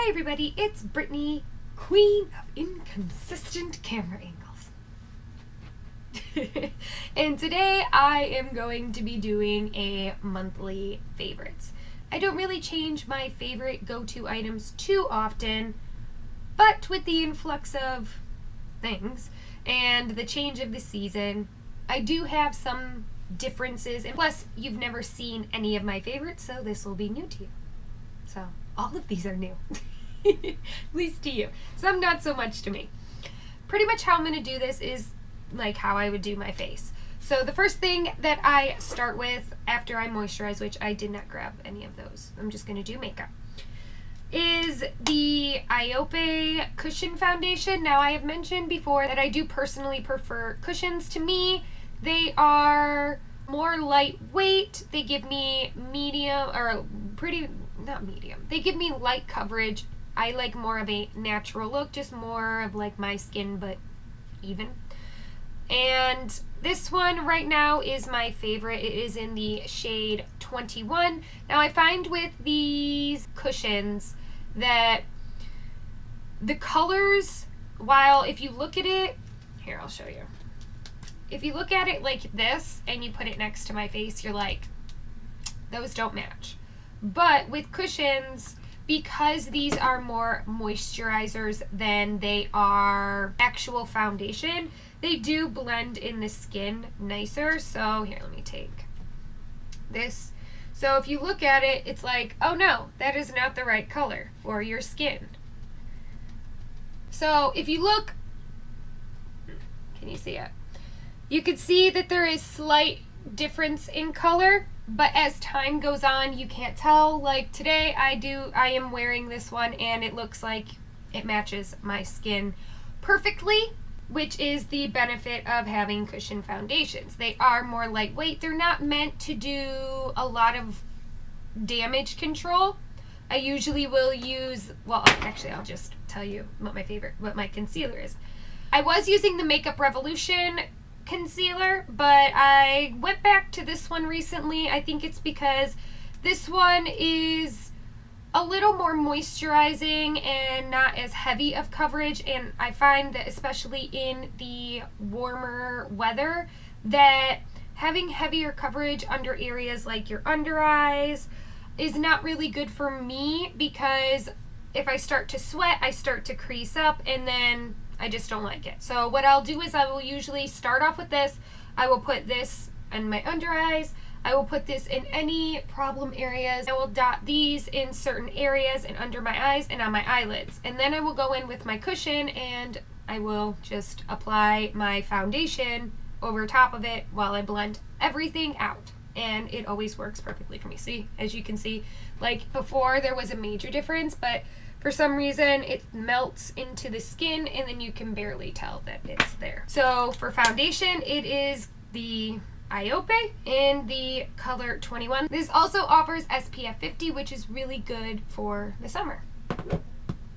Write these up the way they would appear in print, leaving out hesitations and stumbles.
Hi everybody, it's Brittany, queen of inconsistent camera angles. And today I am going to be doing a monthly favorites. I don't really change my favorite go-to items too often, but with the influx of things and the change of the season, I do have some differences, and plus you've never seen any of my favorites, so this will be new to you. So all of these are new, at least to you. Some not so much to me. Pretty much how I'm going to do this is like how I would do my face. So the first thing that I start with after I moisturize, which I did not grab any of those, I'm just going to do makeup, is the IOPE Cushion Foundation. Now I have mentioned before that I do personally prefer cushions. To me, they are more lightweight. They give me medium, or pretty, not medium. They give me light coverage. I like more of a natural look, just more of like my skin, but even. And this one right now is my favorite. It is in the shade 21. Now I find with these cushions that the colors, while if you look at it, here I'll show you. If you look at it like this and you put it next to my face, you're like, those don't match. But with cushions, because these are more moisturizers than they are actual foundation, they do blend in the skin nicer. So here, let me take this. So if you look at it, it's like, oh no, that is not the right color for your skin. So if you look, can you see it? You could see that there is slight difference in color, but as time goes on, you can't tell. Like today, I am wearing this one and it looks like it matches my skin perfectly, which is the benefit of having cushion foundations. They are more lightweight. They're not meant to do a lot of damage control. I usually will use, well, actually I'll just tell you what my concealer is. I was using the Makeup Revolution concealer, but I went back to this one recently. I think it's because this one is a little more moisturizing and not as heavy of coverage, and I find that especially in the warmer weather that having heavier coverage under areas like your under eyes is not really good for me, because if I start to sweat, I start to crease up, and then I just don't like it. So what I'll do is I will usually start off with this. I will put this in my under eyes. I will put this in any problem areas. I will dot these in certain areas and under my eyes and on my eyelids. And then I will go in with my cushion and I will just apply my foundation over top of it while I blend everything out. And it always works perfectly for me. See, as you can see, like before there was a major difference, but for some reason it melts into the skin and then you can barely tell that it's there. So for foundation, it is the IOPE in the color 21. This also offers SPF 50, which is really good for the summer.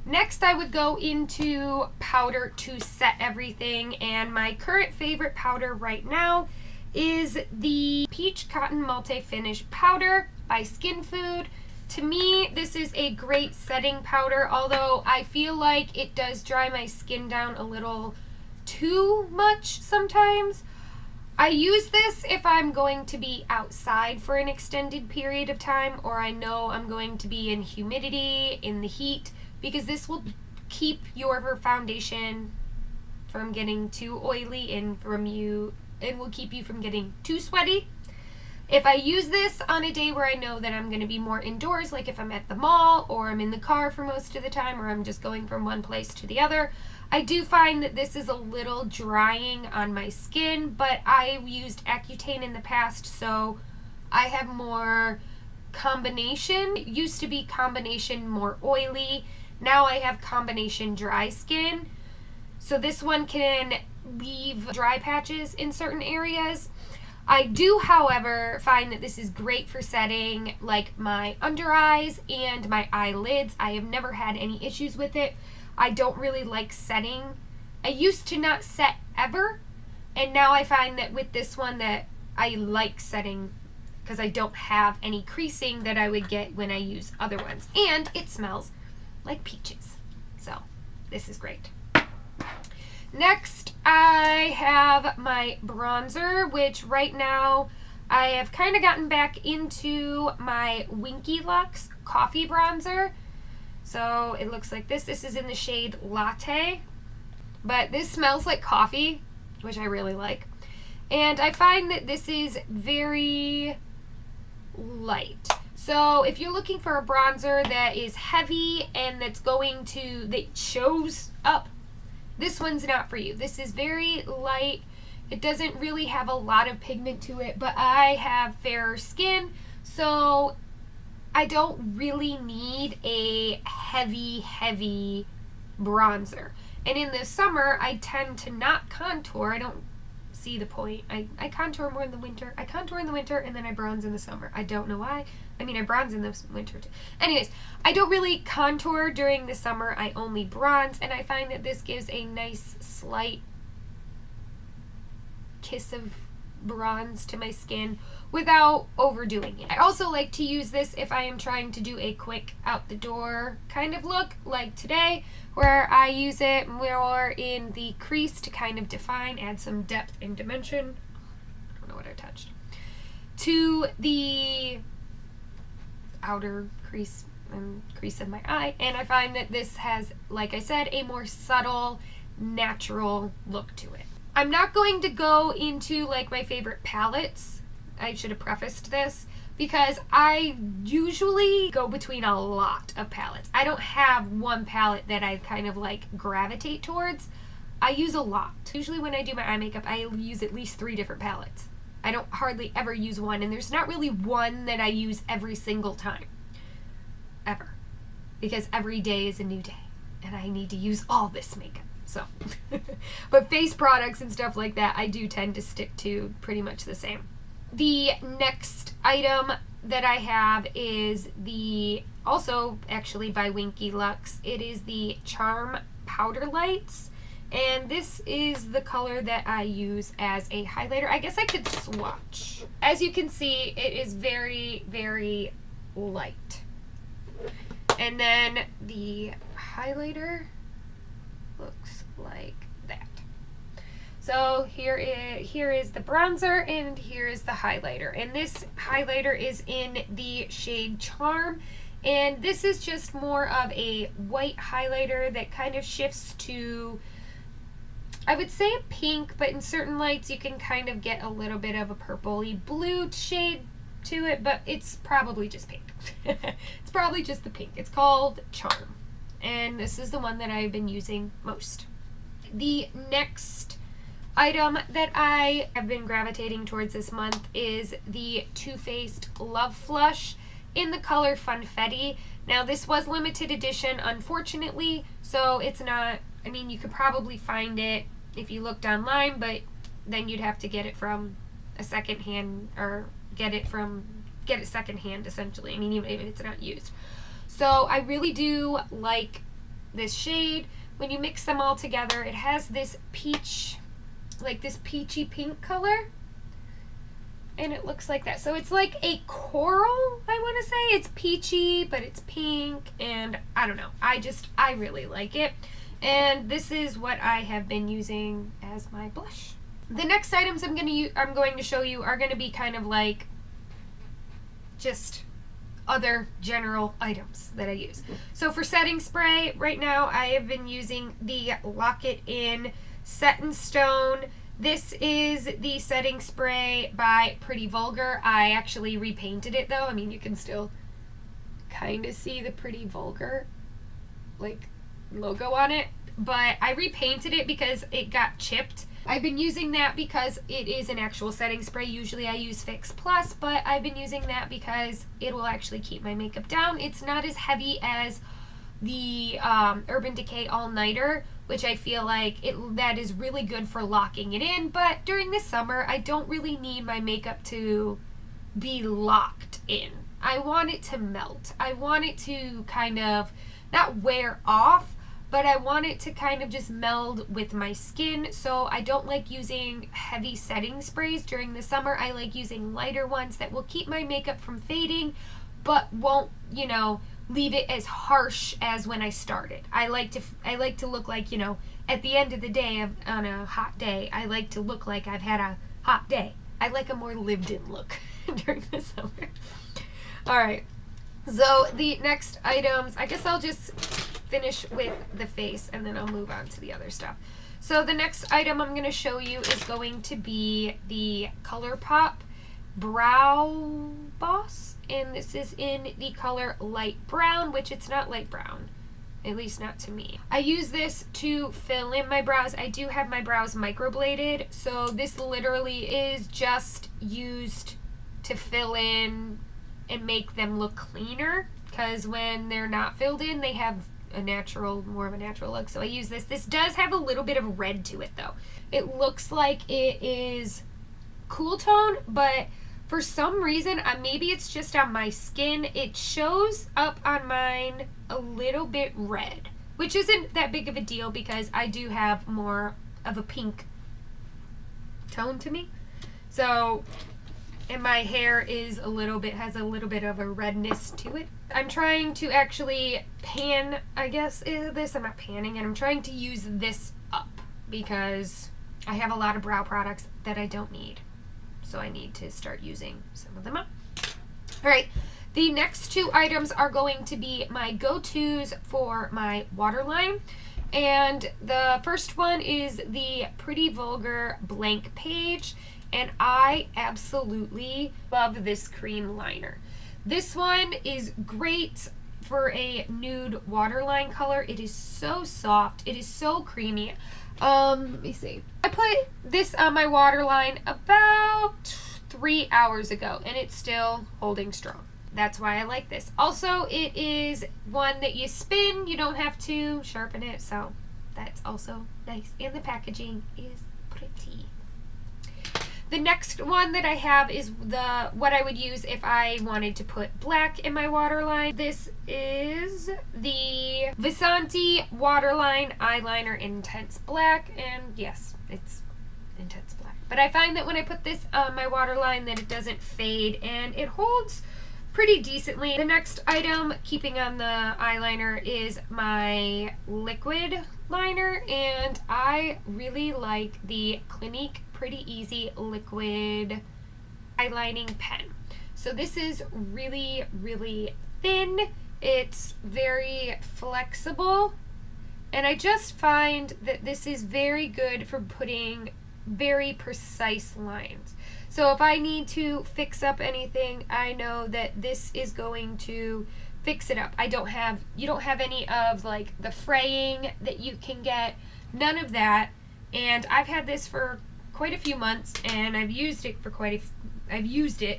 Next, I would go into powder to set everything, and my current favorite powder right now is the Peach Cotton Multi-Finish Powder by SKINFOOD. To me, this is a great setting powder, although I feel like it does dry my skin down a little too much sometimes. I use this if I'm going to be outside for an extended period of time, or I know I'm going to be in humidity, in the heat, because this will keep your foundation from getting too oily and it will keep you from getting too sweaty. If I use this on a day where I know that I'm going to be more indoors, like if I'm at the mall or I'm in the car for most of the time, or I'm just going from one place to the other, I do find that this is a little drying on my skin, but I've used Accutane in the past, so I have more combination. It used to be combination more oily. Now I have combination dry skin. So this one can leave dry patches in certain areas. I do, however, find that this is great for setting like my under eyes and my eyelids. I have never had any issues with it. I don't really like setting. I used to not set ever, and now I find that with this one that I like setting because I don't have any creasing that I would get when I use other ones. And it smells like peaches. So this is great. Next, I have my bronzer, which right now I have kind of gotten back into my Winky Luxe Coffee Bronzer. So it looks like this. This is in the shade Latte, but this smells like coffee, which I really like. And I find that this is very light. So if you're looking for a bronzer that is heavy and that shows up, this one's not for you. This is very light. It doesn't really have a lot of pigment to it, but I have fairer skin, so I don't really need a heavy bronzer. And in the summer, I tend to not contour. I don't see the point. I contour more in the winter. I contour in the winter and then I bronze in the summer. I don't know why. I mean, I bronze in the winter too. Anyways, I don't really contour during the summer. I only bronze, and I find that this gives a nice slight kiss of bronze to my skin without overdoing it. I also like to use this if I am trying to do a quick out the door kind of look, like today, where I use it more in the crease to kind of define, add some depth and dimension. I don't know what I touched. To the outer crease and crease of my eye, and I find that this has, like I said, a more subtle, natural look to it. I'm not going to go into like my favorite palettes. I should have prefaced this because I usually go between a lot of palettes. I don't have one palette that I kind of like gravitate towards. I use a lot. Usually when I do my eye makeup, I use at least 3 different palettes. I don't hardly ever use one, and there's not really one that I use every single time. Ever. Because every day is a new day, and I need to use all this makeup. So, but face products and stuff like that, I do tend to stick to pretty much the same. The next item that I have is also actually by Winky Luxe. It is the Charm Powder Lights. And this is the color that I use as a highlighter. I guess I could swatch. As you can see, it is very, very light. And then the highlighter looks like that. So here is the bronzer, and here is the highlighter. And this highlighter is in the shade Charm. And this is just more of a white highlighter that kind of shifts to, I would say, a pink, but in certain lights you can kind of get a little bit of a purpley blue shade to it, but it's probably just pink. It's probably just the pink. It's called Charm, and this is the one that I've been using most. The next item that I have been gravitating towards this month is the Too Faced Love Flush in the color Funfetti. Now this was limited edition, unfortunately, so it's not, I mean, you could probably find it if you looked online, but then you'd have to get it from a secondhand, or get it secondhand essentially. I mean, even if it's not used. So I really do like this shade. When you mix them all together, it has this peach, like this peachy pink color, and it looks like that. So it's like a coral, I want to say. It's peachy, but it's pink, and I don't know. I really like it. And this is what I have been using as my blush. The next items I'm going to show you are going to be kind of like just other general items that I use. So for setting spray, right now I have been using the Lock It In Set in Stone. This is the setting spray by Pretty Vulgar. I actually repainted it though. I mean, you can still kind of see the Pretty Vulgar like logo on it, but I repainted it because it got chipped. I've been using that because it is an actual setting spray. Usually I use Fix Plus, but I've been using that because it will actually keep my makeup down. It's not as heavy as the Urban Decay All Nighter, which I feel like that is really good for locking it in, but during the summer I don't really need my makeup to be locked in. I want it to melt. I want it to kind of not wear off, but I want it to kind of just meld with my skin. So I don't like using heavy setting sprays during the summer. I like using lighter ones that will keep my makeup from fading, but won't, you know, leave it as harsh as when I started. I like to look like, you know, at the end of the day on a hot day, I like to look like I've had a hot day. I like a more lived in look during the summer. All right. So the next items, I guess I'll just finish with the face and then I'll move on to the other stuff. So the next item I'm going to show you is going to be the Colourpop Brow Boss, and this is in the color light brown, which it's not light brown, at least not to me. I use this to fill in my brows. I do have my brows microbladed, so this literally is just used to fill in and make them look cleaner, because when they're not filled in, they have more of a natural look. So I use this. This does have a little bit of red to it though. It looks like it is cool tone, but for some reason, maybe it's just on my skin, it shows up on mine a little bit red, which isn't that big of a deal because I do have more of a pink tone to me. So, and my hair has a little bit of a redness to it. I'm trying to actually pan, I guess, this. I'm not panning, and I'm trying to use this up because I have a lot of brow products that I don't need. So I need to start using some of them up. All right, the next two items are going to be my go-tos for my waterline. And the first one is the Pretty Vulgar blank page. And I absolutely love this cream liner. This one is great for a nude waterline color. It is so soft. It is so creamy. Let me see. I put this on my waterline about 3 hours ago and it's still holding strong. That's why I like this. Also, it is one that you spin. You don't have to sharpen it, so that's also nice. And the packaging is pretty. The next one that I have is what I would use if I wanted to put black in my waterline. This is the Visanti Waterline Eyeliner Intense Black, and yes, it's intense black. But I find that when I put this on my waterline that it doesn't fade and it holds pretty decently. The next item, keeping on the eyeliner, is my liquid liner, and I really like the Clinique Pretty Easy Liquid Eyelining Pen. So this is really, really thin. It's very flexible, and I just find that this is very good for putting very precise lines. So if I need to fix up anything, I know that this is going to fix it up. You don't have any of like the fraying that you can get, none of that. And I've had this for quite a few months, and I've used it.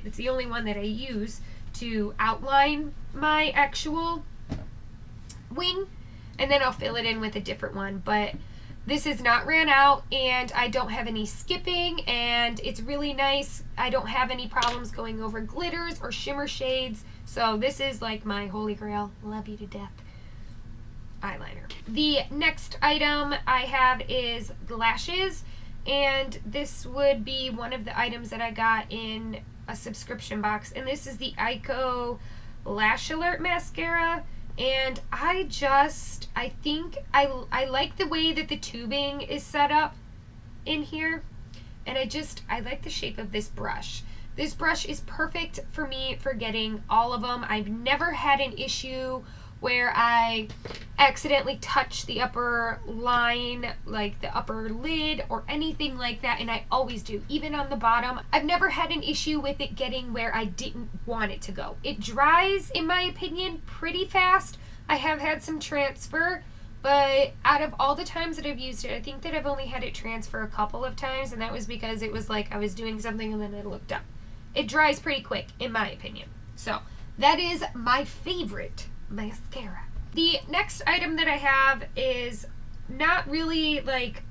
It's the only one that I use to outline my actual wing, and then I'll fill it in with a different one. But this has not ran out, and I don't have any skipping, and it's really nice. I don't have any problems going over glitters or shimmer shades. So this is like my holy grail, love you to death eyeliner. The next item I have is lashes. And this would be one of the items that I got in a subscription box. And this is the Ico Lash Alert Mascara. And I think I like the way that the tubing is set up in here. And I like the shape of this brush. This brush is perfect for me for getting all of them. I've never had an issue where I accidentally touch the upper line, like the upper lid or anything like that, and I always do, even on the bottom. I've never had an issue with it getting where I didn't want it to go. It dries, in my opinion, pretty fast. I have had some transfer, but out of all the times that I've used it, I think that I've only had it transfer a couple of times, and that was because it was like I was doing something and then I looked up. It dries pretty quick, in my opinion. So that is my favorite mascara. The next item that I have is not really like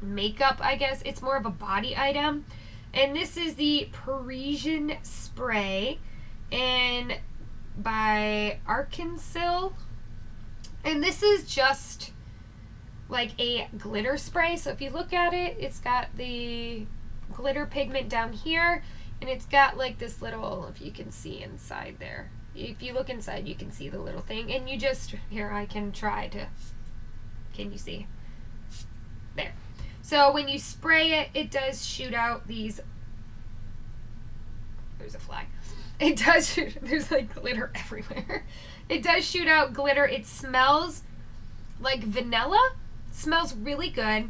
makeup, I guess. It's more of a body item. And this is the Parisian Spray by Arcancil. And this is just like a glitter spray. So if you look at it, it's got the glitter pigment down here. And it's got like this little, if you can see inside there. if you look inside, you can see the little thing, and you just, here, I can try to, can you see? There. So when you spray it, it does shoot out these, there's a fly. It does shoot, there's like glitter everywhere. It does shoot out glitter. It smells like vanilla, smells really good,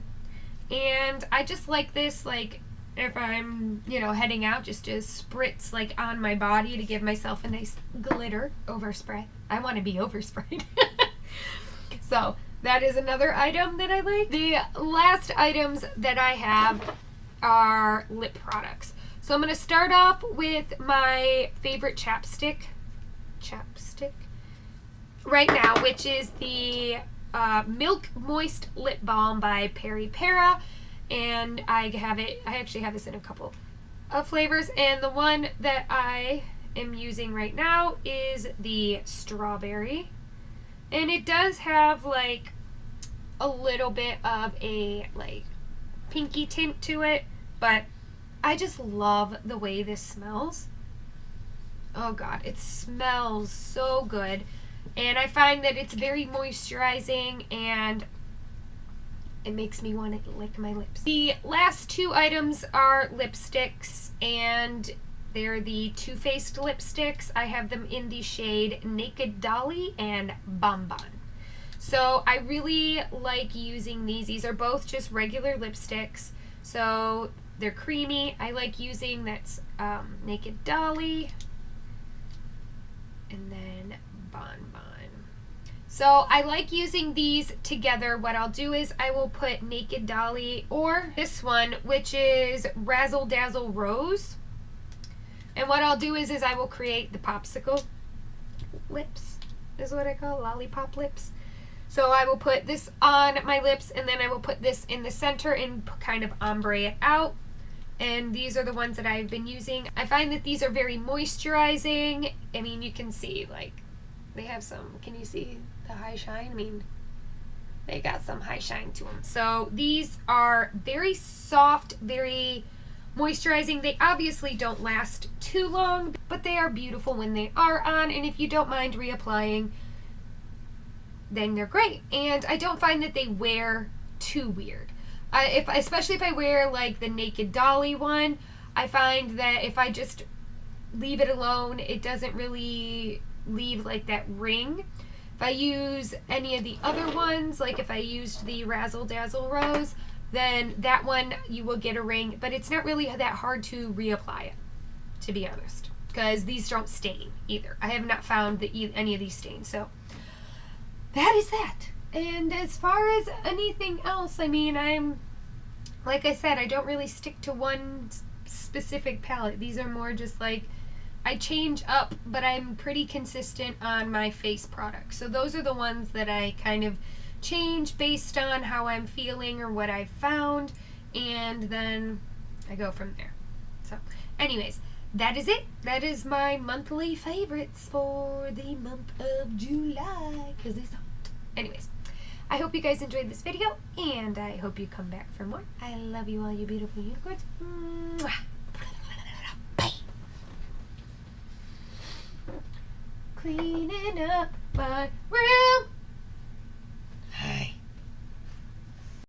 and I just like this, like, if I'm, you know, heading out, just to spritz like on my body to give myself a nice glitter overspray. I want to be oversprayed. So that is another item that I like. The last items that I have are lip products. So I'm going to start off with my favorite chapstick right now, which is the Milk Moist Lip Balm by Peripera. And I actually have this in a couple of flavors, and the one that I am using right now is the strawberry, and it does have like a little bit of a like pinky tint to it, but I just love the way this smells. Oh god, it smells so good, and I find that it's very moisturizing, and it makes me want to lick my lips. The last two items are lipsticks, and they're the Too Faced lipsticks. I have them in the shade Naked Dolly and Bonbon. So I really like using these. These are both just regular lipsticks, so they're creamy. I like using that's Naked Dolly and then Bonbon. So I like using these together. What I'll do is I will put Naked Dolly or this one, which is Razzle Dazzle Rose. And what I'll do is I will create the popsicle lips, is what I call lollipop lips. So I will put this on my lips, and then I will put this in the center and kind of ombre it out. And these are the ones that I've been using. I find that these are very moisturizing. I mean, you can see like they have some, can you see the high shine? I mean, they got some high shine to them. So these are very soft, very moisturizing. They obviously don't last too long, but they are beautiful when they are on, and if you don't mind reapplying, then they're great. And I don't find that they wear too weird. Especially if I wear like the Naked Dolly one, I find that if I just leave it alone, it doesn't really leave like that ring. If I use any of the other ones, like if I used the Razzle Dazzle Rose, then that one you will get a ring, but it's not really that hard to reapply it, to be honest, because these don't stain either. I have not found that any of these stain. So that is that. And as far as anything else, I mean, like I said, I don't really stick to one specific palette. These are more just like, I change up, but I'm pretty consistent on my face products. So those are the ones that I kind of change based on how I'm feeling or what I've found, and then I go from there. So anyways, that is it. That is my monthly favorites for the month of July, because it's hot. Anyways, I hope you guys enjoyed this video, and I hope you come back for more. I love you all, you beautiful unicorns. Mwah. Bye. Cleaning up my room.